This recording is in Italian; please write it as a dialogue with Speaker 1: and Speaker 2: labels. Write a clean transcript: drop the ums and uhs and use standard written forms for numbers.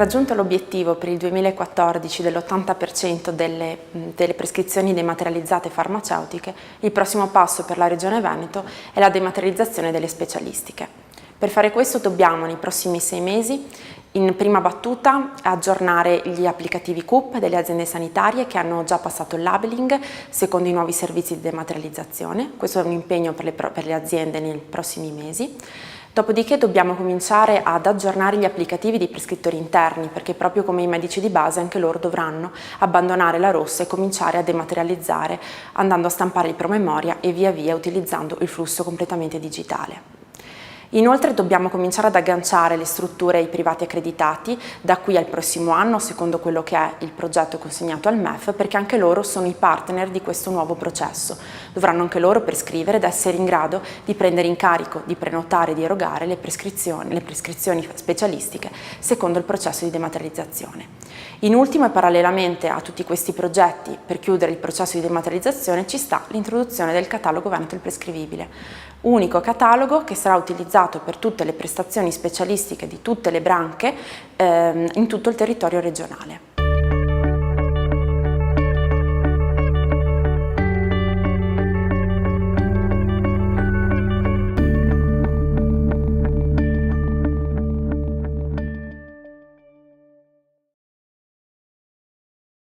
Speaker 1: Raggiunto l'obiettivo per il 2014 dell'80% delle prescrizioni dematerializzate farmaceutiche, il prossimo passo per la Regione Veneto è la dematerializzazione delle specialistiche. Per fare questo dobbiamo nei prossimi 6 mesi in prima battuta aggiornare gli applicativi CUP delle aziende sanitarie che hanno già passato il labeling secondo i nuovi servizi di dematerializzazione. Questo è un impegno per le aziende nei prossimi mesi. Dopodiché dobbiamo cominciare ad aggiornare gli applicativi dei prescrittori interni, perché proprio come i medici di base anche loro dovranno abbandonare la rossa e cominciare a dematerializzare andando a stampare il promemoria e via via utilizzando il flusso completamente digitale. Inoltre dobbiamo cominciare ad agganciare le strutture ai privati accreditati da qui al prossimo anno, secondo quello che è il progetto consegnato al MEF, perché anche loro sono i partner di questo nuovo processo. Dovranno anche loro prescrivere ed essere in grado di prendere in carico, di prenotare, di erogare le prescrizioni specialistiche secondo il processo di dematerializzazione. In ultimo e parallelamente a tutti questi progetti per chiudere il processo di dematerializzazione ci sta l'introduzione del catalogo Veneto il prescrivibile, unico catalogo che sarà utilizzato per tutte le prestazioni specialistiche di tutte le branche in tutto il territorio regionale.